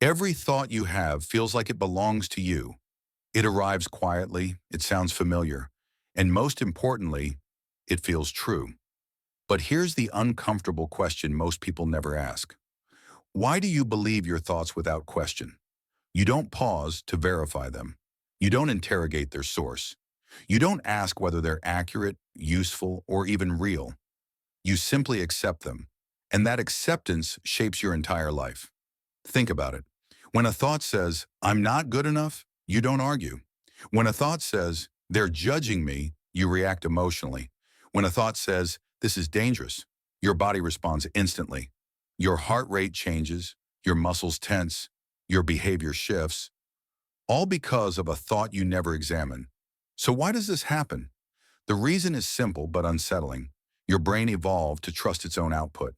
Every thought you have feels like it belongs to you. It arrives quietly, it sounds familiar, and most importantly, it feels true. But here's the uncomfortable question most people never ask. Why do you believe your thoughts without question? You don't pause to verify them. You don't interrogate their source. You don't ask whether they're accurate, useful, or even real. You simply accept them. And that acceptance shapes your entire life. Think about it. When a thought says, I'm not good enough, you don't argue. When a thought says, they're judging me, you react emotionally. When a thought says, this is dangerous, your body responds instantly. Your heart rate changes, your muscles tense, your behavior shifts, all because of a thought you never examine. So why does this happen? The reason is simple but unsettling. Your brain evolved to trust its own output.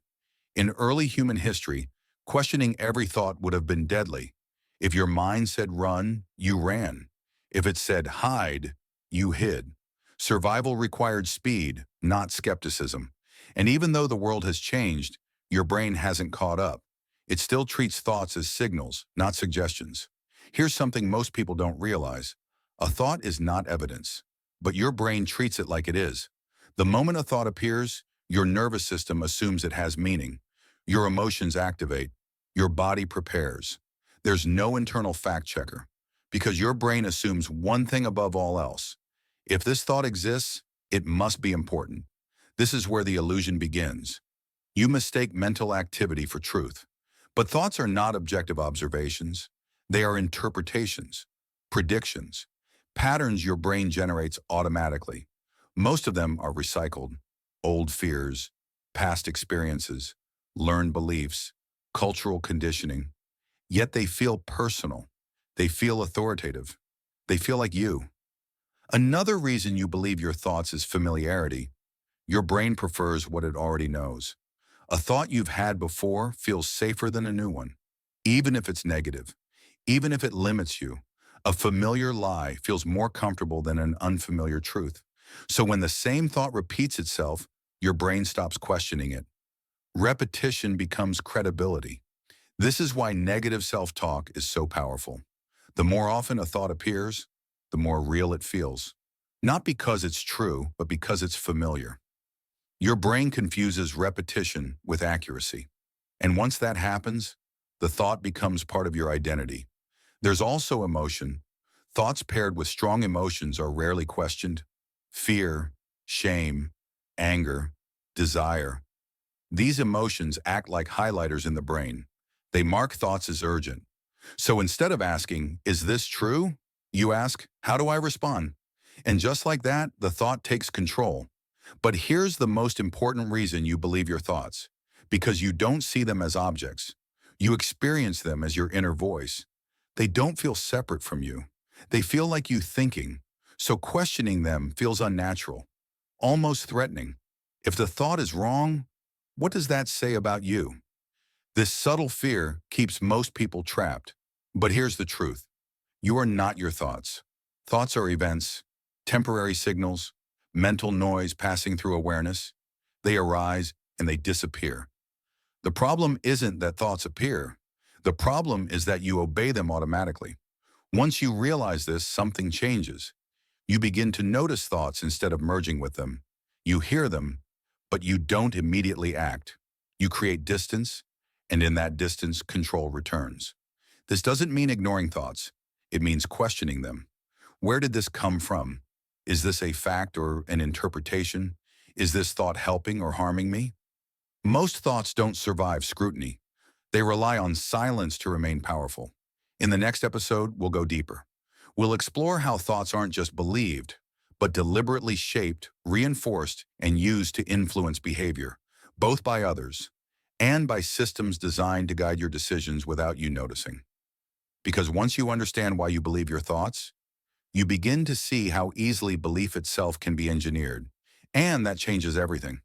In early human history, questioning every thought would have been deadly. If your mind said run, you ran. If it said hide, you hid. Survival required speed, not skepticism. And even though the world has changed, your brain hasn't caught up. It still treats thoughts as signals, not suggestions. Here's something most people don't realize. A thought is not evidence, but your brain treats it like it is. The moment a thought appears, your nervous system assumes it has meaning. Your emotions activate. Your body prepares. There's no internal fact checker because your brain assumes one thing above all else. If this thought exists, it must be important. This is where the illusion begins. You mistake mental activity for truth. But thoughts are not objective observations. They are interpretations, predictions, patterns your brain generates automatically. Most of them are recycled. Old fears, past experiences, learned beliefs, cultural conditioning. Yet they feel personal. They feel authoritative. They feel like you. Another reason you believe your thoughts is familiarity. Your brain prefers what it already knows. A thought you've had before feels safer than a new one, even if it's negative, even if it limits you. A familiar lie feels more comfortable than an unfamiliar truth. So when the same thought repeats itself, your brain stops questioning it. Repetition becomes credibility. This is why negative self-talk is so powerful. The more often a thought appears, the more real it feels. Not because it's true, but because it's familiar. Your brain confuses repetition with accuracy. And once that happens, the thought becomes part of your identity. There's also emotion. Thoughts paired with strong emotions are rarely questioned. Fear, shame, anger, desire. These emotions act like highlighters in the brain. They mark thoughts as urgent. So instead of asking, is this true? You ask, how do I respond? And just like that, the thought takes control. But here's the most important reason you believe your thoughts. Because you don't see them as objects. You experience them as your inner voice. They don't feel separate from you. They feel like you thinking. So questioning them feels unnatural, almost threatening. If the thought is wrong, what does that say about you? This subtle fear keeps most people trapped. But here's the truth. You are not your thoughts. Thoughts are events, temporary signals, mental noise passing through awareness. They arise and they disappear. The problem isn't that thoughts appear. The problem is that you obey them automatically. Once you realize this, something changes. You begin to notice thoughts instead of merging with them. You hear them, but you don't immediately act. You create distance, and in that distance, control returns. This doesn't mean ignoring thoughts. It means questioning them. Where did this come from? Is this a fact or an interpretation? Is this thought helping or harming me? Most thoughts don't survive scrutiny. They rely on silence to remain powerful. In the next episode, we'll go deeper. We'll explore how thoughts aren't just believed, but deliberately shaped, reinforced, and used to influence behavior, both by others and by systems designed to guide your decisions without you noticing. Because once you understand why you believe your thoughts, you begin to see how easily belief itself can be engineered, and that changes everything.